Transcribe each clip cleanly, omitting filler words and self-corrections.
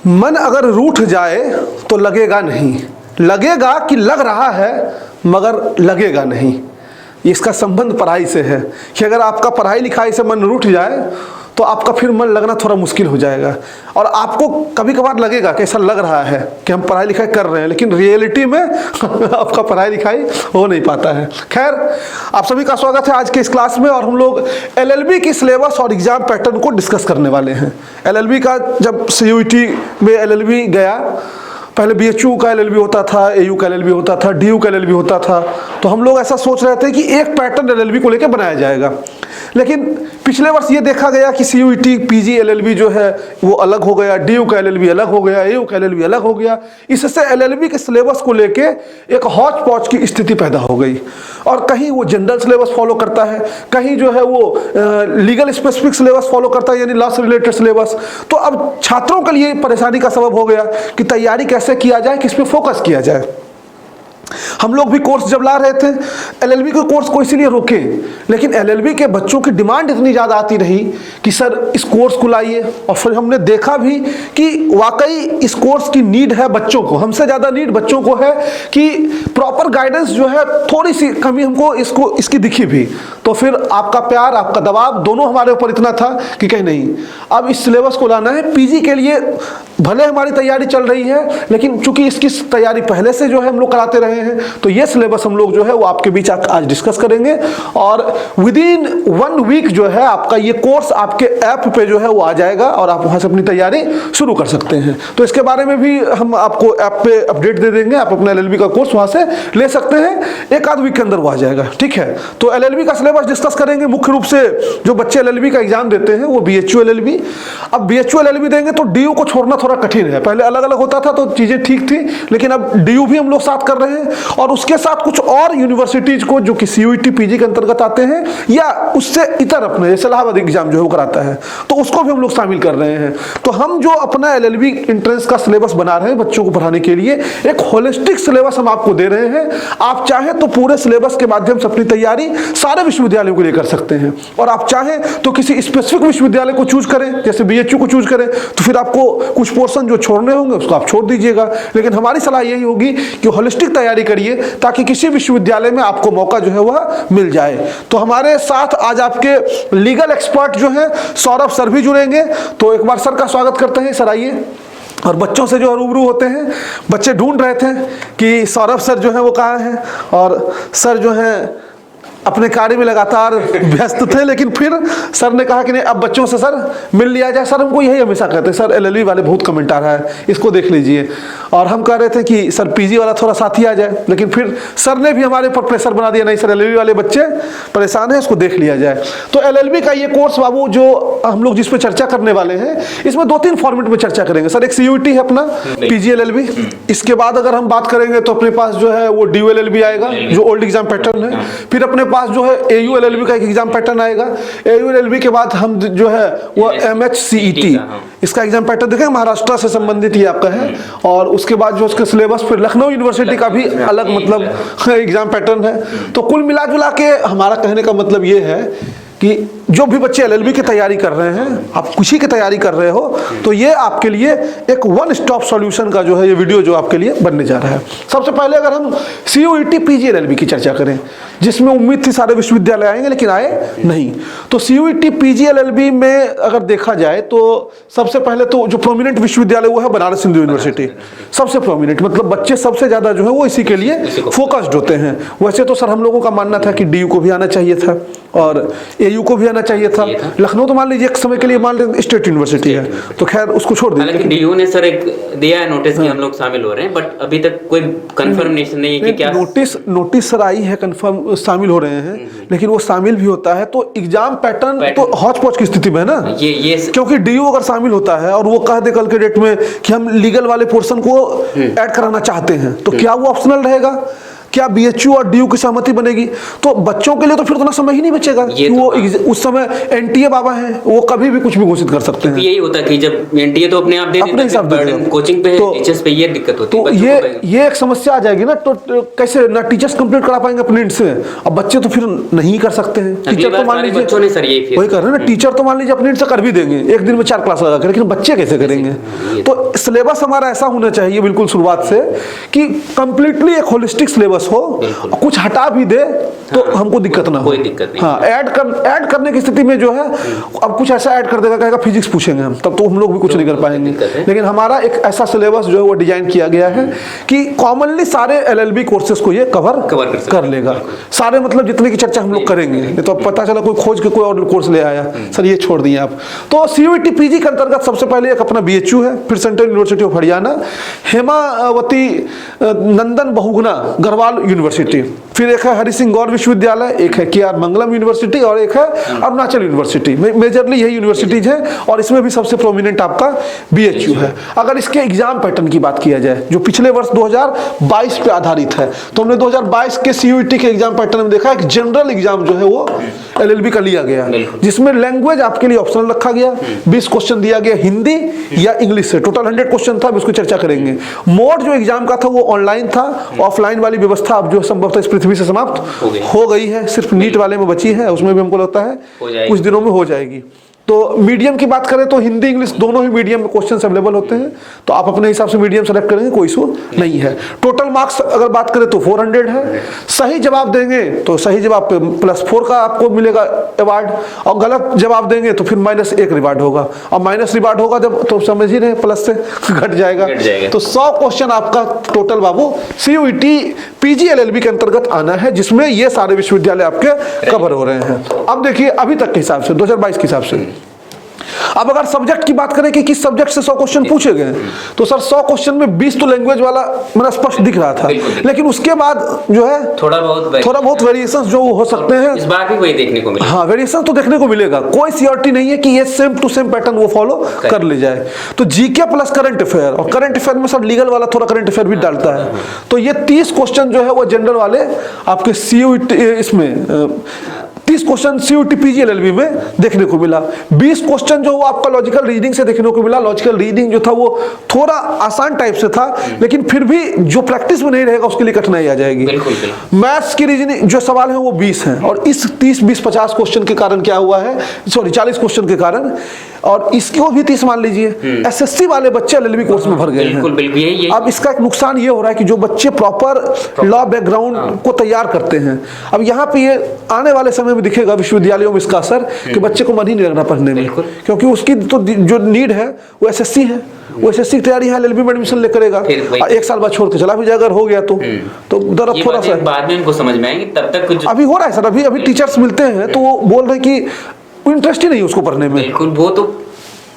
मन अगर रूठ जाए तो लगेगा नहीं, लगेगा कि लग रहा है मगर लगेगा नहीं। इसका संबंध पढ़ाई से है कि अगर आपका पढ़ाई लिखाई से मन रूठ जाए तो आपका फिर मन लगना थोड़ा मुश्किल हो जाएगा। और आपको कभी कभार लगेगा कि ऐसा लग रहा है कि हम पढ़ाई लिखाई कर रहे हैं, लेकिन रियलिटी में आपका पढ़ाई लिखाई हो नहीं पाता है। खैर, आप सभी का स्वागत है आज के इस क्लास में। और हम लोग एलएलबी की सिलेबस और एग्जाम पैटर्न को डिस्कस करने वाले हैं। एलएलबी का जब सीयूईटी में एलएलबी गया, पहले बीएचयू का एलएलबी होता था, एयू का एलएलबी होता था, डीयू का एलएलबी होता था। तो हम लोग ऐसा सोच रहे थे कि एक पैटर्न एलएलबी को लेकर बनाया जाएगा, लेकिन पिछले वर्ष ये देखा गया कि सीयूईटी पीजी एलएलबी जो है वो अलग हो गया, डीयू का एलएलबी अलग हो गया, एयू का एलएलबी अलग हो गया। इससे एलएलबी के सिलेबस को लेके एक हौच पौच की स्थिति पैदा हो गई। और कहीं वो जनरल सिलेबस फॉलो करता है, कहीं जो है वो लीगल स्पेसिफिक सिलेबस फॉलो करता है, यानी लॉ से रिलेटेड सिलेबस। तो अब छात्रों के लिए परेशानी का सबब हो गया कि तैयारी कैसे किया जाए, किस पे फोकस किया जाए। हम लोग भी कोर्स जब ला रहे थे एलएलबी के कोर्स को इसीलिए रोके, लेकिन एलएलबी के बच्चों की डिमांड इतनी ज़्यादा आती रही कि सर इस कोर्स को लाइए। और फिर हमने देखा भी कि वाकई इस कोर्स की नीड है बच्चों को, हमसे ज़्यादा नीड बच्चों को है कि प्रॉपर गाइडेंस जो है थोड़ी सी कमी हमको इसकी दिखी भी। तो फिर आपका प्यार, आपका दबाव दोनों हमारे ऊपर इतना था कि कहीं नहीं, अब इस सिलेबस को लाना है। पीजी के लिए भले हमारी तैयारी चल रही है, लेकिन चूंकि इसकी तैयारी पहले से जो है हम लोग कराते रहे हैं, तो ये सिलेबस हम लोग जो है वो आपके बीच आज डिस्कस करेंगे। और विद इन 1 वीक जो है आपका ये कोर्स आपके ऐप पे जो है वो आ जाएगा और आप वहां से अपनी तैयारी शुरू कर सकते हैं। तो इसके बारे में भी हम आपको ऐप पे अपडेट दे देंगे, आप अपना एलएलबी का कोर्स वहां से ले सकते हैं। एक आध वीक के अंदर वो आ जाएगा, ठीक है। तो एलएलबी का सिलेबस डिस्कस करेंगे। मुख्य रूप से जो बच्चे एलएलबी का एग्जाम देते हैं वो बीएचयू एलएलबी। अब बीएचयू एलएलबी देंगे तो डीयू को छोड़ना थोड़ा कठिन है। पहले अलग अलग होता था तो चीजें ठीक थी, लेकिन अब डीयू भी हम लोग साथ कर रहे हैं और उसके साथ कुछ और यूनिवर्सिटीज को जो कि सीयूईटी पीजी के अंतर्गत आते हैं या उससे इतर अपने जैसे इलाहाबाद एग्जाम जो है वो कराता है, तो उसको भी हम लोग शामिल कर रहे हैं। तो हम जो अपना एलएलबी एंट्रेंस का सिलेबस बना रहे हैं बच्चों को पढ़ाने के लिए, एक होलिस्टिक सिलेबस हम आपको दे रहे हैं। आप चाहें तो पूरे सिलेबस के माध्यम से अपनी तैयारी सारे विश्वविद्यालयों के लिए कर सकते हैं, और आप चाहें तो किसी स्पेसिफिक विश्वविद्यालय को चूज करें, जैसे बीएचयू को चूज करें, तो फिर आपको कुछ पोर्शन जो छोड़ने होंगे उसको आप छोड़ दीजिएगा। लेकिन हमारी सलाह यही होगी कि होलिस्टिक तैयारी करिए ताकि किसी विश्वविद्यालय में आपको मौका जो है वह मिल जाए। तो हमारे साथ आज आपके लीगल एक्सपर्ट जो हैं सौरभ सर भी जुड़ेंगे। तो एक बार सर का स्वागत करते हैं। सर आइए। और बच्चों से जो रूबरू होते हैं, बच्चे ढूंढ रहे थे कि सौरभ सर जो है वो कहाँ हैं, और सर जो है अपने कार्य में लगातार व्यस्त थे, लेकिन फिर सर ने कहा कि नहीं अब बच्चों से सर मिल लिया जाए। सर हमको यही हमेशा कहते हैं, सर एलएलबी वाले बहुत कमेंट आ रहा है, इसको देख लीजिए। और हम कह रहे थे कि सर पीजी वाला थोड़ा साथ ही आ जाए, लेकिन फिर सर ने भी हमारे ऊपर प्रेशर बना दिया, नहीं सर एलएलबी वाले बच्चे परेशान हैं, इसको देख लिया जाए। तो एलएलबी का ये कोर्स बाबू जो हम लोग जिस पे चर्चा करने वाले हैं, इसमें 2-3 फॉर्मेट में चर्चा करेंगे। सर एक सीयूईटी है अपना पीजी एलएलबी, इसके बाद अगर हम बात करेंगे तो अपने पास जो है वो डीयू एलएलबी आएगा जो ओल्ड एग्जाम पैटर्न है। फिर अपने पास जो है एयू एलएलबी का एक एग्जाम पैटर्न आएगा। एयू एलएलबी के बाद हम जो है वो एमएचसीईटी इसका एग्जाम पैटर्न देखेंगे, महाराष्ट्र से संबंधित ये आपका है। और उसके बाद जो उसके सिलेबस फिर लखनऊ यूनिवर्सिटी का भी अलग मतलब एग्जाम पैटर्न है। तो कुल मिला जुला के हमारा कहने का मतलब ये है कि जो भी बच्चे एलएलबी की तैयारी कर रहे हैं, आप किसी की तैयारी कर रहे हो, तो ये आपके लिए एक वन स्टॉप सॉल्यूशन का जो है ये वीडियो जो आपके लिए बनने जा रहा है। सबसे पहले अगर हम सीयूईटी पीजी एलएलबी की चर्चा करें, जिसमें उम्मीद थी सारे विश्वविद्यालय आएंगे लेकिन आए नहीं, तो सीयूईटी पीजी एलएलबी में अगर देखा जाए तो सबसे पहले तो जो प्रोमिनेंट विश्वविद्यालय वो है बनारस हिंदू यूनिवर्सिटी। सबसे प्रोमिनेंट मतलब बच्चे सबसे ज्यादा जो है वो इसी के लिए फोकस्ड होते हैं। वैसे तो सर हम लोगों का मानना था कि डीयू को भी आना चाहिए था और एयू को भी आना चाहिए था। लखनऊ तो मान लीजिए एक समय के लिए मान लीजिए स्टेट यूनिवर्सिटी है, तो खैर उसको छोड़ दीजिए। हालांकि डीयू ने सर एक दिया है नोटिस कि हम लोग शामिल हो रहे हैं, बट अभी तक कोई कंफर्मेशन नहीं है कि क्या नोटिस सर आई है कंफर्म शामिल हो रहे हैं, लेकिन वो शामिल भी होता है तो एग्जाम पैटर्न तो हौच पौच की स्थिति में है ना। ये क्योंकि डीयू अगर शामिल होता है और वो कह दे कल के डेट में कि हम लीगल वाले पोर्शन को ऐड कराना चाहते हैं, तो क्या वो ऑप्शनल रहेगा क्या बीएचयू और डीयू की सहमति बनेगी? तो बच्चों के लिए तो फिर उतना समय ही नहीं बचेगा कि वो उस समय एनटीए बाबा हैं, वो कभी भी कुछ भी घोषित कर सकते हैं। यही होता कि जब एनटीए तो अपने आप दे अपने हिसाब से कोचिंग पे टीचर्स पे ये दिक्कत होती है। तो ये एक समस्या आ जाएगी ना, तो कैसे ना टीचर्स कंप्लीट करा पाएंगे अपने नीड से, अब बच्चे तो फिर नहीं कर सकते हैं। टीचर तो मान लीजिए बच्चों ने सर यही वही कर रहे हैं ना, टीचर तो मान लीजिए अपने नीड से कर भी देंगे, एक दिन में 4 क्लास लगा कर, लेकिन बच्चे कैसे करेंगे? तो सिलेबस हमारा ऐसा होना चाहिए बिल्कुल शुरुआत से कि कंप्लीटली एक होलिस्टिक सिलेबस हो, कुछ हटा भी दे तो हमको दिक्कत ना हो, कोई दिक्कत नहीं। हाँ, ऐड करने की स्थिति में जो है अब कुछ ऐसा ऐड कर देगा, कहेगा फिजिक्स पूछेंगे हम, तब तो हम लोग भी कुछ नहीं कर पाएंगे। लेकिन हमारा एक ऐसा सिलेबस जो है वो डिजाइन किया गया है कि कॉमनली सारे एलएलबी कोर्सेज को ये कवर कर लेगा, सारे मतलब जितने की चर्चा हम लोग करेंगे। नहीं तो पता चला कोई खोज के कोई और कोर्स ले आया, सर ये छोड़ दिए आप। तो सीयूईटी पीजी के अंतर्गत सबसे पहले एक अपना बीएचयू है, फिर central university of Haryana, Hemavati Nandan Bahuguna Garhwal university, फिर एक है हरि सिंह गौर विश्वविद्यालय, एक है के आर मंगलम यूनिवर्सिटी और एक है अरुणाचल यूनिवर्सिटी। मेजरली यही यूनिवर्सिटीज है और इसमें भी सबसे प्रोमिनेंट आपका बीएचयू है। अगर इसके एग्जाम पैटर्न की बात किया जाए जो पिछले वर्ष 2022 पे आधारित है, तो हमने 2022 के सीयूईटी के एग्जाम पैटर्न में देखा एक जनरल एग्जाम जो है वो एलएलबी का लिया गया, जिसमें लैंग्वेज आपके लिए ऑप्शनल रखा गया, 20 क्वेश्चन दिया गया हिंदी या इंग्लिश से, टोटल 100 क्वेश्चन था, उसको चर्चा करेंगे। मोड जो एग्जाम का था वो ऑनलाइन था, ऑफलाइन वाली व्यवस्था अब जो संभवतः इस पृथ्वी से समाप्त हो गई है, सिर्फ नीट वाले में बची है, उसमें भी हमको लगता है कुछ दिनों में हो जाएगी। तो मीडियम की बात करें तो हिंदी इंग्लिश दोनों ही मीडियम में क्वेश्चन अवेलेबल होते हैं, तो आप अपने हिसाब से मीडियम सेलेक्ट करेंगे, कोई इशू नहीं है। टोटल मार्क्स अगर बात करें तो 400 है, सही जवाब देंगे तो सही जवाब पे +4 का आपको मिलेगा अवार्ड, और गलत जवाब देंगे तो फिर -1 रिवार्ड होगा, और माइनस रिवार्ड होगा जब तो समझ ही रहे प्लस से घट जाएगा। तो 100 क्वेश्चन आपका टोटल बाबू सीयूईटी पीजी एलएलबी के अंतर्गत आना है, जिसमें ये सारे विश्वविद्यालय आपके कवर हो रहे हैं। अब देखिए अभी तक के हिसाब से 2022 के हिसाब से, अब अगर सब्जेक्ट की बात करें कि किस सब्जेक्ट से 100 क्वेश्चन पूछे गए, तो सर 100 क्वेश्चन में 20 तो लैंग्वेज वाला मेरा स्पष्ट दिख रहा था, लेकिन उसके बाद जो है थोड़ा बहुत वेरिएशन जो हो सकते हैं, इस बार भी वही देखने को मिलेगा। हाँ, वेरिएशन तो देखने को मिलेगा, कोई सियोरिटी नहीं है कि ये सेम टू सेम पैटर्न वो फॉलो कर ले जाए। तो जीके प्लस करंट अफेयर, और करंट अफेयर में सर लीगल वाला थोड़ा करंट अफेयर भी डालता है, तो ये 30 क्वेश्चन जो है वो जनरल वाले आपके सीयूईटी इसमें 30 क्वेश्चन सीयूईटी पीजी एलएलबी में देखने को मिला। 20 क्वेश्चन जो वो आपका लॉजिकल रीजनिंग से देखने को मिला। लॉजिकल रीजनिंग जो था वो थोड़ा आसान टाइप से था, लेकिन फिर भी जो प्रैक्टिस में नहीं रहेगा उसके लिए कठिनाई आ जाएगी। मैथ्स की रीजनिंग जो सवाल है वो 20 हैं, और इस 30-20-50 क्वेश्चन के कारण क्या हुआ है, सॉरी 40 क्वेश्चन के कारण, और इसको भी 30 मान लीजिए, एसएससी वाले बच्चे एलएलबी कोर्स में भर गए हैं। अब इसका एक नुकसान ये हो रहा है कि जो बच्चे प्रॉपर लॉ बैकग्राउंड को तैयार करते हैं, अब यहाँ पे ये आने वाले समय में दिखेगा विश्वविद्यालयों में इसका असर कि बच्चे को मन ही नहीं लगना पढ़ने में, क्योंकि उसकी तो जो नीड है वो एसएससी है, वो एसएससी की तैयारी यहाँ एलएलबी में एडमिशन ले करेगा, 1 साल बाद छोड़ के चला भी जाएगा अगर हो गया तो दर्द थोड़ा सा बाद में इनको समझ में आएंगे, तब तक कुछ अभी हो रहा है सर। अभी टीचर्स मिलते हैं तो वो बोल रहे हैं कि इंटरेस्ट ही नहीं है उसको पढ़ने में। बिल्कुल, वो तो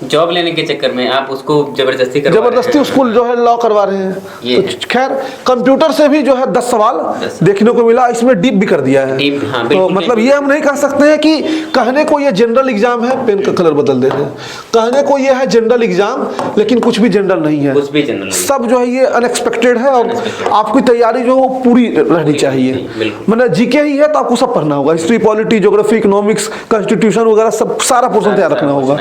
जॉब लेने के चक्कर में आप उसको जबरदस्ती उसको जो है लॉ करवा रहे हैं। तो खैर कंप्यूटर से भी जो है 10 सवाल देखने को मिला, इसमें डीप भी कर दिया है। हाँ, तो मतलब ये हम नहीं कह सकते हैं कि कहने को ये जनरल एग्जाम है, पेन का कलर बदल दे रहे हैं, कहने को ये है जनरल एग्जाम, लेकिन कुछ भी जनरल नहीं है, कुछ भी जनरल नहीं। सब जो है ये अनएक्सपेक्टेड है, और आपकी तैयारी जो पूरी रहनी चाहिए। मतलब जीके ही है तो आपको सब पढ़ना होगा, history, polity, geography, economics, constitution वगैरह सब सारा पोर्शन तैयार रखना होगा।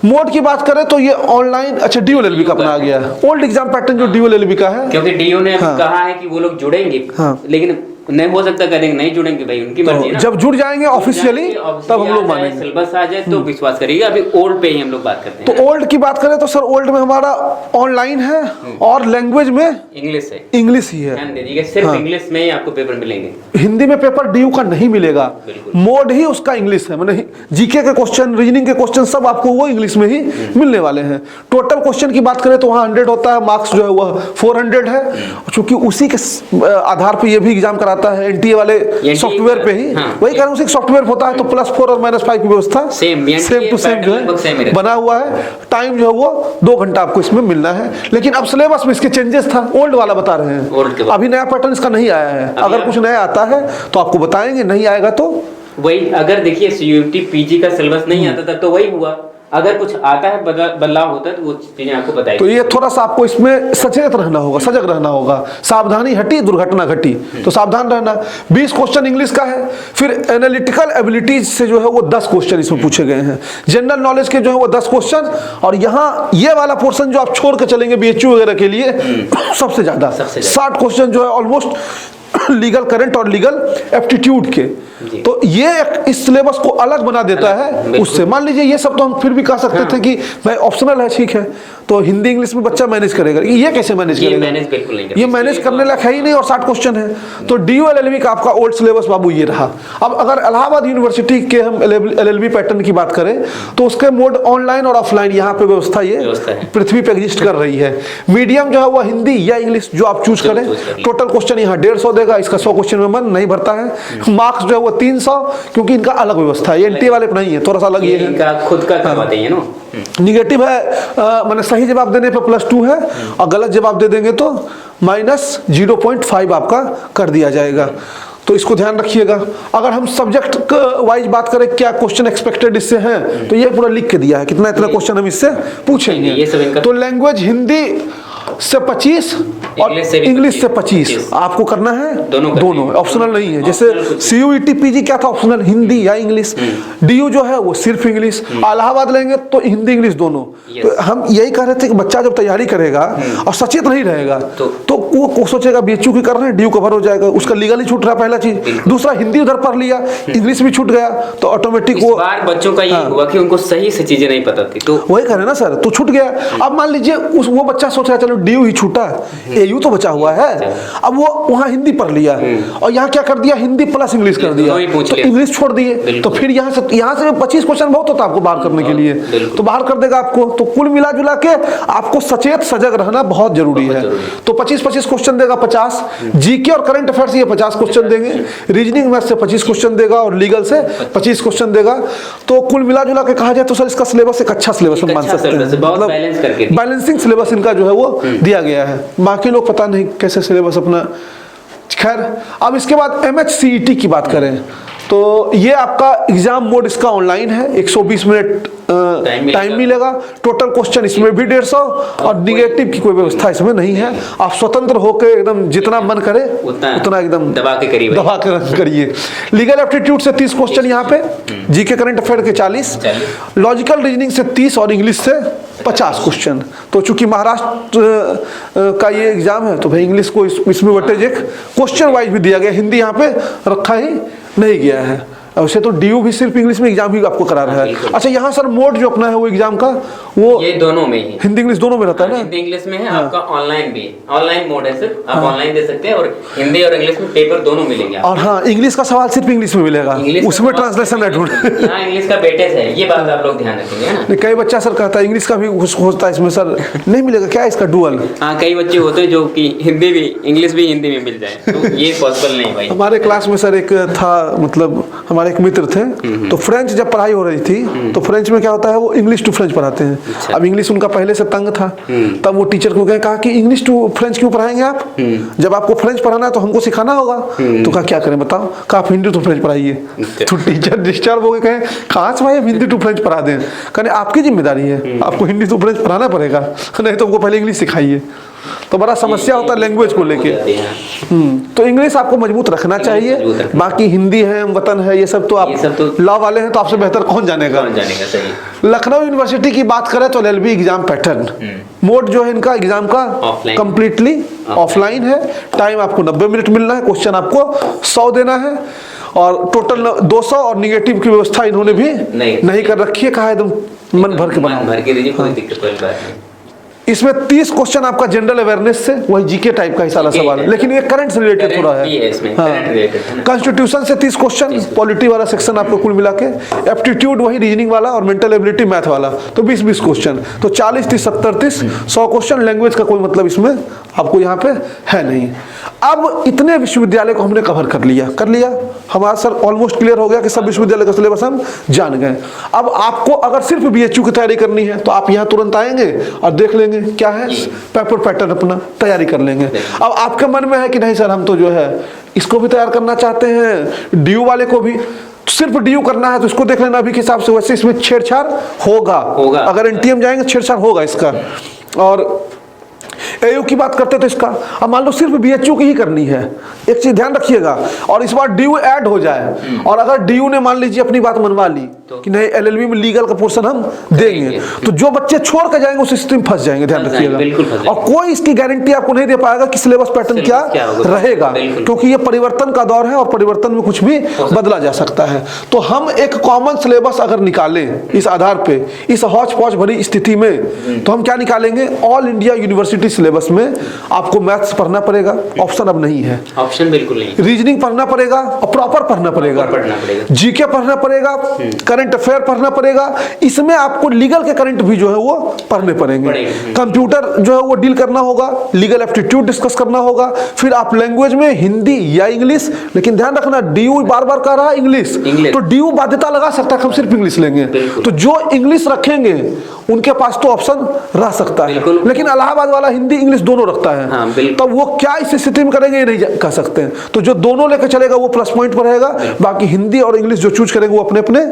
मोड की बात करें तो ये ऑनलाइन, अच्छा डीओ एलएलबी का अपना आ गया है ओल्ड एग्जाम पैटर्न जो डीओ एलएलबी का है, क्योंकि डीओ ने कहा है कि वो लोग जुड़ेंगे, लेकिन नहीं हो सकता करेंगे, नहीं जुड़ेंगे भाई, उनकी मर्जी ना। जब जुड़ जाएंगे ऑफिशियली तब हम लोग मानेंगे, सिलेबस आ जाए तो विश्वास करिएगा। अभी ओल्ड पे ही हम लोग बात करते हैं। तो ओल्ड की बात करें तो सर ओल्ड में हमारा ऑनलाइन है और लैंग्वेज में इंग्लिश है, इंग्लिश ही है, ध्यान दीजिएगा, सिर्फ इंग्लिश में ही आपको पेपर मिलेंगे, हिंदी में पेपर डीयू का नहीं मिलेगा, मोड ही उसका इंग्लिश है। मतलब जीके के क्वेश्चन, रीजनिंग के क्वेश्चन सब आपको वो इंग्लिश में ही मिलने वाले हैं। टोटल क्वेश्चन की बात करें तो वहाँ 100 होता है, मार्क्स जो है वह 400 है, चूंकि उसी के आधार पर ये भी एग्जाम कराता है एनटीए वाले सॉफ्टवेयर पे ही, वही कह रहे हैं, सॉफ्टवेयर होता है तो +4 और -5 की व्यवस्था सेम टू सेम जो है बना हुआ है। टाइम जो है वो 2 घंटा आपको इसमें मिलना है, लेकिन अब सिलेबस में इसके चेंजेस था, ओल्ड वाला बता रहे हैं, अभी नया पैटर्न इसका नहीं आया है। अगर कुछ नया आता है तो आपको बताएंगे, नहीं आएगा तो वही। अगर देखिए सीयूईटी पीजी का सिलेबस नहीं आता तब तो वही हुआ, अगर कुछ आता है बदलाव होता है तो वो चीजें आपको बताई। तो ये थोड़ा सा आपको इसमें सचेत रहना होगा, सजग रहना होगा। सावधानी हटी दुर्घटना घटी, तो सावधान रहना। 20 क्वेश्चन इंग्लिश का है। फिर एनालिटिकल एबिलिटीज से जो है वो 10 क्वेश्चन इसमें पूछे गए हैं। जनरल नॉलेज के जो है वो 10 क्वेश्चन, और यहाँ ये वाला पोर्शन जो आप छोड़ के चलेंगे बीएचयू वगैरह के लिए सबसे ज्यादा 60 क्वेश्चन जो है ऑलमोस्ट लीगल करंट और लीगल एप्टीट्यूड के। तो ये इस सिलेबस को अलग बना देता है उससे। मान लीजिए ये सब तो हम फिर भी कह सकते थे कि भाई ऑप्शनल है, ठीक है, तो हिंदी इंग्लिश में बच्चा मैनेज करेगा। ये कैसे मैनेज करेगा? ये मैनेज करने लायक है ही नहीं, और 60 क्वेश्चन है। तो DU LLB का आपका ओल्ड सिलेबस बाबू ये रहा। अब अगर इलाहाबाद यूनिवर्सिटी के हम LLB पैटर्न की बात करें तो उसके मोड ऑनलाइन और ऑफलाइन यहाँ पे व्यवस्था ये पृथ्वी पे एग्जिस्ट कर रही है। मीडियम जो है वो हिंदी या इंग्लिश जो आप चूज करें। टोटल क्वेश्चन यहाँ 150 देगा, इसका 100 क्वेश्चन में मन नहीं भरता है। मार्क्स जो है वो 300, क्योंकि इनका अलग व्यवस्था है, एनटीए वाले नहीं है, थोड़ा सा अलग ये है, इनका खुद का करवाते हैं ना। निगेटिव है, मैंने सही जवाब देने पे +2 है, और गलत जवाब दे देंगे तो -0.5 आपका कर दिया जाएगा। तो इसको ध्यान रखिएगा। अगर हम सब्जेक्ट वाइज बात करें क्या क्वेश्चन एक्सपेक्टेड इससे हैं, तो ये पूरा लिख के दिया है कितना इतना क्वेश्चन हम इससे पूछेंगे। तो लैंग्वेज हिंदी से 25 और इंग्लिश से 25 आपको करना है। दोनों ऑप्शनल नहीं है। जैसे CUET PG क्या था ऑप्शनल, हिंदी या इंग्लिश। DU जो है वो सिर्फ इंग्लिश। इलाहाबाद लेंगे तो हिंदी इंग्लिश दोनों। तो हम यही कह रहे थे कि बच्चा जब तैयारी करेगा और सचेत नहीं रहेगा तो वो सोचेगा BHU की कर रहे हैं, DU कवर हो जाएगा, उसका लीगली छूट रहा पहला चीज। दूसरा हिंदी उधर पढ़ लिया, इंग्लिश भी छूट गया, तो ऑटोमेटिक वो बच्चों का ये हुआ कि उनको सही से चीजें नहीं पता थी, तो वही कह रहे ना सर, तो छूट गया। अब मान लीजिए वो बच्चा सोच रहा है चलो DU ही छूटा, AU तो बचा हुआ है, अब वो वहां हिंदी पढ़ लिया और यहाँ क्या कर दिया, हिंदी प्लस इंग्लिश कर दिया, तो इंग्लिश छोड़ दिए। तो फिर यहाँ से 25 क्वेश्चन बहुत होता है आपको बाहर करने के लिए, तो बाहर कर देगा आपको। तो कुल मिला जुला के आपको सचेत सजग रहना बहुत जरूरी है। तो 25 क्वेश्चन देगा 50, जीके और करंट अफेयर्स ये 50 क्वेश्चन देंगे, रीजनिंग मैथ से 25 क्वेश्चन देगा और लीगल से 25 क्वेश्चन देगा। तो कुल मिला जुला के कहा जाए तो सर इसका सिलेबस एक अच्छा सिलेबस हम मान सकते हैं, मतलब बैलेंसिंग सिलेबस इनका जो है वो दिया गया है। बाकी लोग पता नहीं कैसे सिलेबस अपना। खैर, अब इसके बाद MHCET की बात करें तो ये आपका एग्जाम मोड इसका ऑनलाइन है, 120 मिनट टाइम मिलेगा। टोटल क्वेश्चन इसमें भी 150 और निगेटिव की कोई व्यवस्था इसमें नहीं है। आप स्वतंत्र होकर एकदम जितना मन करे उतना एकदम दबा के करिए। लीगल एप्टीट्यूड से 30 क्वेश्चन यहाँ पे, जीके करंट अफेयर के 40, लॉजिकल रीजनिंग से 30 और इंग्लिश से 50 क्वेश्चन। तो चूंकि महाराष्ट्र का ये एग्जाम है तो भाई इंग्लिश को इसमें वेटेज एक क्वेश्चन वाइज भी दिया गया, हिंदी यहाँ पे रखा ही नहीं गया है। वैसे तो DU भी सिर्फ इंग्लिश में एग्जाम ही आपको करा रहा है। अच्छा, यहाँ सर मोड जो अपना है वो एग्जाम का वो ये दोनों में ही, हिंदी इंग्लिश दोनों में रहता है ना। हिंदी इंग्लिश में है, आपका ऑनलाइन भी, ऑनलाइन मोड है सर, आप ऑनलाइन दे सकते हैं और हिंदी और इंग्लिश में पेपर दोनों मिलेंगे। और हाँ, इंग्लिश का सवाल सिर्फ इंग्लिश में मिलेगा, उसमें ट्रांसलेशन है ढूंढ। यहाँ इंग्लिश का वेटेज है, ये बात आप लोग ध्यान रखेंगे ना। कई बच्चा सर कहता है इंग्लिश का भी होता है इसमें, सर नहीं मिलेगा क्या इसका डुअल? हाँ, कई बच्चे होते हैं जो कि हिंदी भी इंग्लिश भी हिंदी में मिल जाए, तो ये पॉसिबल नहीं भाई। हमारे क्लास में सर एक था, मतलब हमारे एक मित्र थे, तो फ्रेंच जब पढ़ाई हो रही थी तो फ्रेंच में क्या होता है वो इंग्लिश टू फ्रेंच पढ़ाते हैं। अच्छा। अब इंग्लिश उनका पहले से तंग था, तब वो टीचर को कहा कि इंग्लिश टू फ्रेंच क्यों पढ़ाएंगे आप, जब आपको फ्रेंच पढ़ाना है तो हमको सिखाना होगा। तो कहा क्या करें बताओ, कहा आप हिंदी टू फ्रेंच पढ़ाइए। तो टीचर डिस्टर्ब हो गए, कहे कहाँ से भाई हम हिंदी टू फ्रेंच पढ़ा दें, कहने आपकी जिम्मेदारी है, आपको हिंदी टू फ्रेंच पढ़ाना पड़ेगा, नहीं तो हमको पहले इंग्लिश सिखाइए। तो बड़ा समस्या होता है लैंग्वेज को लेके। तो इंग्लिश आपको मजबूत रखना चाहिए, बाकी हिंदी है, वतन है, ये सब तो आप लॉ वाले हैं तो आपसे बेहतर कौन जानेगा। सही। लखनऊ यूनिवर्सिटी की बात करें तो LLB एग्जाम पैटर्न मोड जो है इनका एग्जाम का कंप्लीटली ऑफलाइन है। टाइम आपको 90 मिनट मिलना है, क्वेश्चन आपको 100 देना है और टोटल 200 और निगेटिव की व्यवस्था इन्होंने भी नहीं कर रखी है, कहा एकदम मन भर के बनाओ, भर के दीजिए, कोई दिक्कत वाली बात नहीं। इसमें 30 क्वेश्चन आपका जनरल अवेयरनेस से, वही जीके टाइप का ही सारा सवाल है, लेकिन ये करंट से रिलेटेड थोड़ा है। कॉन्स्टिट्यूशन से 30 क्वेश्चन, पॉलिटी वाला सेक्शन आपको कुल मिला के, एप्टीट्यूड वही रीजनिंग वाला और मेंटल एबिलिटी मैथ वाला, तो 20-20 क्वेश्चन, तो 40, 30, 70, 30, 100 क्वेश्चन। लैंग्वेज का कोई मतलब इसमें आपको यहाँ पे है नहीं। अब इतने विश्वविद्यालय को हमने कवर कर लिया, हमारा सर ऑलमोस्ट क्लियर हो गया कि सब विश्वविद्यालय का सिलेबस हम जान गए। अब आपको अगर सिर्फ BHU की तैयारी करनी है तो आप यहाँ तुरंत आएंगे और देख लेंगे क्या है, पेपर पैटर्न अपना तैयारी कर लेंगे। अब आपके मन में है कि नहीं सर हम तो जो है इसको भी तैयार करना चाहते हैं, DU वाले को भी, सिर्फ डीयू करना है तो इसको देख लेना अभी के हिसाब से, वैसे इसमें छेड़छाड़ होगा। अगर एनटीएम जाएंगे छेड़छाड़ होगा इसका। और एयू की बात करते तो इसका, अब मान लो सिर्फ बीएचयू की ही करनी है, एक चीज ध्यान रखिएगा, और इस बार डीयू ऐड हो जाए, और अगर डीयू ने मान लीजिए अपनी बात मनवा ली कि नहीं एलएलबी में लीगल का पोर्शन हम देंगे, तो जो बच्चे छोड़ कर जाएंगे उस स्थिति में फंस जाएंगे, ध्यान रखिएगा। और कोई इसकी गारंटी आपको नहीं दे पाएगा कि सिलेबस पैटर्न क्या रहेगा, क्योंकि ये परिवर्तन का दौर है और परिवर्तन में कुछ भी बदला जा सकता है। तो हम एक कॉमन सिलेबस अगर निकालें इस आधार पे, इस हौच पौच भरी स्थिति में, तो हम क्या निकालेंगे, ऑल इंडिया यूनिवर्सिटी सिलेबस में आपको मैथ्स पढ़ना पड़ेगा, ऑप्शन अब नहीं है, ऑप्शन बिल्कुल नहीं, रीजनिंग पढ़ना परेगा और प्रॉपर पढ़ना पड़ेगा, जीके पढ़ना पड़ेगा, करंट अफेयर पढ़ना पड़ेगा, इसमें आपको लीगल के करंट भी जो है वो पढ़ने पड़ेंगे, कंप्यूटर जो है वो डील करना होगा, लीगल एप्टीट्यूड डिस्कस करना होगा, फिर आप लैंग्वेज में हिंदी या इंग्लिश, लेकिन ध्यान रखना डीयू बार बार कह रहा है इंग्लिश, तो डीयू बाध्यता लगा सकता है हम सिर्फ इंग्लिश लेंगे, तो जो इंग्लिश रखेंगे उनके पास तो ऑप्शन रह सकता है, लेकिन इलाहाबाद वाला हिंदी इंग्लिश दोनों रखता है, तो वो क्या इस स्थिति में करेंगे ये नहीं कह सकते हैं। तो जो दोनों लेकर चलेगा वो प्लस पॉइंट पर रहेगा, बाकी हिंदी और इंग्लिश जो चूज करेंगे वो अपने अपने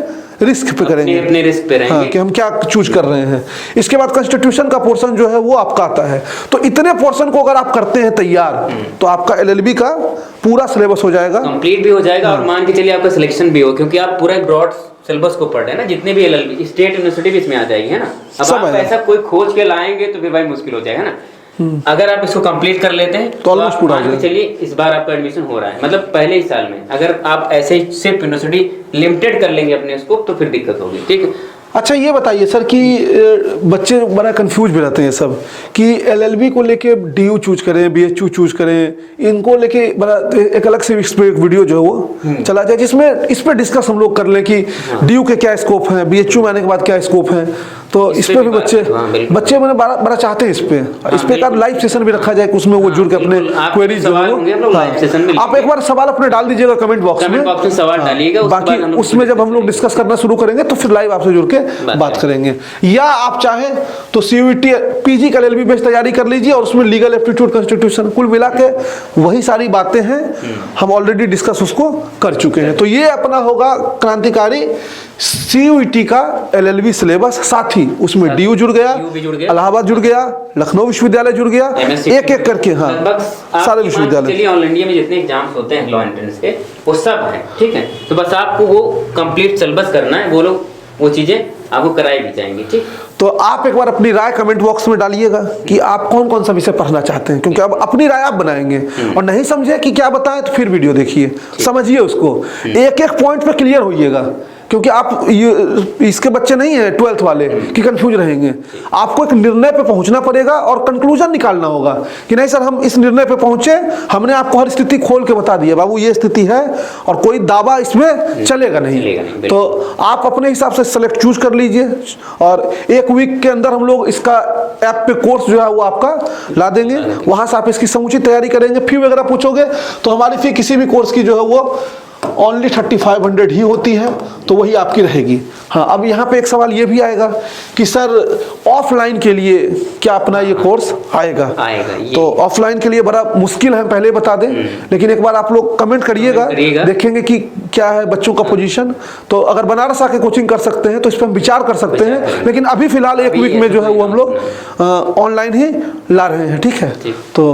रिस्क पे करेंगे, अपने रिस्क पे रहेंगे, हाँ, कि हम क्या चूज कर रहे हैं। इसके बाद कॉन्स्टिट्यूशन का पोर्शन जो है वो आपका आता है, तो इतने पोर्शन को अगर आप करते हैं तैयार तो आपका एलएलबी का पूरा सिलेबस हो जाएगा, कंप्लीट भी हो जाएगा, और मान के चलिए आपका सिलेक्शन भी हो, क्योंकि आप पूरा ब्रॉड सिलेबस को पढ़ रहे हैं ना, जितने भी एलएलबी स्टेट यूनिवर्सिटी भी इसमें आ जाएगी, है ना। अब आप ऐसा कोई खोज के लाएंगे तो फिर भाई मुश्किल हो जाएगा ना। अगर आप इसको कंप्लीट कर लेते हैं तो ऑलमोस्ट पूरा हो जाएगा। चलिए इस बार आपका एडमिशन हो रहा है, मतलब पहले ही साल में अगर आप ऐसे ही सिर्फ यूनिवर्सिटी लिमिटेड कर लेंगे अपने स्कोप तो फिर दिक्कत होगी, ठीक है। अच्छा ये बताइए सर कि बच्चे बड़ा कंफ्यूज भी रहते हैं सब कि एलएलबी को लेके डीयू चूज करें, बीएचयू चूज करें, इनको लेके बड़ा एक अलग से इस पे एक वीडियो जो है वो चला जाए जिसमें इस पे डिस्कस हम लोग कर लें कि डीयू के क्या स्कोप हैं, बीएचयू में आने के बाद क्या स्कोप हैं, तो इस पे भी बच्चे मैंने बड़ा चाहते हैं इस पे एक लाइव सेशन भी रखा जाए, उसमें वो जुड़ के अपने क्वेरीज जो है आप एक बार सवाल अपने डाल दीजिएगा कमेंट बॉक्स में, सवाल डालिएगा, बाकी उसमें जब हम लोग डिस्कस करना शुरू करेंगे तो फिर लाइव आपसे जुड़ के बात करेंगे। या आप चाहें तो सीयूईटी पीजी का एलएलबी बेस तैयारी कर लीजिए और उसमें लीगल एप्टीट्यूड कॉन्स्टिट्यूशन कुल मिला के वही सारी बातें हैं, हम ऑलरेडी डिस्कस उसको कर चुके हैं। तो ये अपना होगा क्रांतिकारी सीयूईटी का एलएलबी सिलेबस, साथ ही उसमें डीयू जुड़ गया, इलाहाबाद जुड़ गया, लखनऊ विश्वविद्यालय जुड़ गया, एक एक करके हाँ सारे विश्वविद्यालय। ऑल इंडिया में जितने एग्जाम्स होते हैं लॉ एंट्रेंस के वो सब हैं, ठीक है। तो बस आपको वो कंप्लीट सिलेबस करना है, वो लोग वो चीजें आपको कराई भी जाएंगी, ठीक। तो आप एक बार अपनी राय कमेंट बॉक्स में डालिएगा कि आप कौन कौन सा विषय पढ़ना चाहते हैं, क्योंकि अब अपनी राय आप बनाएंगे, और नहीं समझे कि क्या बताएं तो फिर वीडियो देखिए, समझिए उसको, एक एक पॉइंट पे क्लियर होइएगा, क्योंकि आप इसके बच्चे नहीं हैं 12th वाले कि कंफ्यूज रहेंगे। आपको एक निर्णय पे पहुंचना पड़ेगा और कंक्लूजन निकालना होगा कि नहीं सर हम इस निर्णय पे पहुंचे, हमने आपको हर स्थिति खोल के बता दी है, बाबू ये स्थिति है और कोई दावा इसमें चलेगा नहीं। तो आप अपने हिसाब से सेलेक्ट चूज कर लीजिए, और एक वीक के अंदर हम लोग इसका ऐप पे कोर्स जो है वो आपका ला देंगे, वहां से आप इसकी समुचित तैयारी करेंगे। फी वगैरह पूछोगे तो हमारी फी किसी भी कोर्स की जो है वो ओनली 3500 ही होती है, तो वही आपकी रहेगी। हाँ, अब यहाँ पे एक सवाल ये भी आएगा कि सर ऑफलाइन के लिए क्या अपना ये कोर्स आएगा तो ऑफलाइन के लिए बड़ा मुश्किल है, पहले बता दें, लेकिन एक बार आप लोग कमेंट करिएगा, देखेंगे कि क्या है बच्चों का पोजीशन। तो अगर बनारस आके कोचिंग कर सकते हैं तो इस पर हम विचार कर सकते हैं, लेकिन अभी फिलहाल एक वीक में जो है वो हम लोग ऑनलाइन ही ला रहे हैं, ठीक है। तो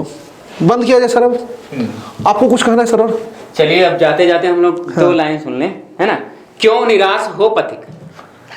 बंद किया जाए सर, अब आपको कुछ कहना है सर? और चलिए अब जाते जाते हम लोग दो लाइन सुन लें, है ना। क्यों निराश हो पथिक,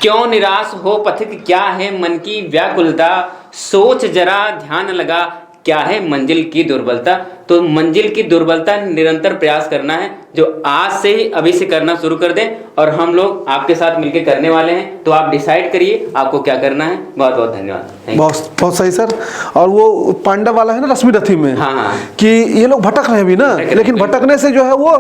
क्यों निराश हो पथिक, क्या है मन की व्याकुलता, सोच जरा ध्यान लगा, क्या है मंजिल की दुर्बलता। तो मंजिल की दुर्बलता निरंतर प्रयास करना है, जो आज से ही अभी से करना शुरू कर दें, और हम लोग आपके साथ मिलकर करने वाले हैं। तो आप डिसाइड करिए आपको क्या करना है। बहुत बहुत धन्यवाद। बहुत सही सर। और वो पांडव वाला है ना रश्मि रथी में, हाँ। कि ये लोग भटक रहे हैं भी ना, लेकिन भटकने से जो है वो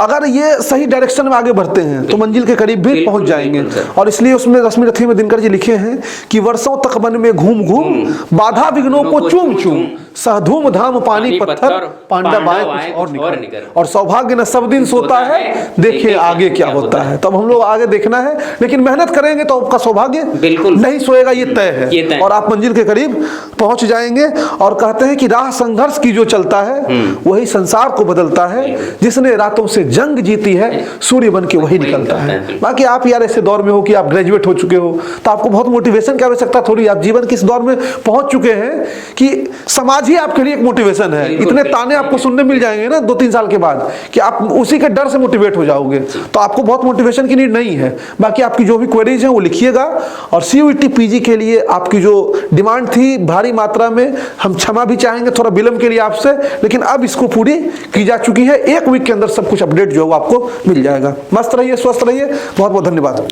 अगर ये सही डायरेक्शन में आगे बढ़ते हैं तो मंजिल के करीब भी पहुंच जाएंगे। और इसलिए उसमें रश्मि रथी में दिनकर जी लिखे हैं कि वर्षों तक मन में घूम घूम, बाधा विघ्नों को चूम चूम, सहधूम धाम पानी पत्थर, पांडव आए कुछ और निकल, और सौभाग्य न सब दिन सोता है, देखिए आगे क्या होता है। तब हम लोग आगे देखना है, लेकिन मेहनत करेंगे तो आपका सौभाग्य बिल्कुल नहीं सोएगा, ये तय है, और आप मंजिल के करीब पहुंच जाएंगे। और कहते हैं कि राह संघर्ष की जो चलता है वही संसार को बदलता है, जिसने रातों से जंग जीती है सूर्य बन के वही निकलता है। बाकी आप यार ऐसे दौर में हो कि आप ग्रेजुएट हो चुके हो, तो आपको बहुत मोटिवेशन की आवश्यकता थोड़ी, आप जीवन के इस दौर में पहुंच चुके हैं कि समाज ही आपके लिए एक मोटिवेशन है। इतने ताने आपको सुनने मिल जाएंगे ना 2-3 साल के बाद कि आप उसी के डर से मोटिवेट हो जाओगे, तो आपको बहुत मोटिवेशन की नीड नहीं है। बाकी आपकी जो भी क्वेरीज हैं वो लिखिएगा। और CUET PG के लिए आपकी जो डिमांड थी भारी मात्रा में, हम क्षमा भी चाहेंगे थोड़ा विलंब के लिए आपसे, लेकिन अब इसको पूरी की जा चुकी है। 1 वीक के अंदर सब कुछ अपडेट जो है वो आपको मिल जाएगा। मस्त रहिए, स्वस्थ रहिए, बहुत बहुत धन्यवाद।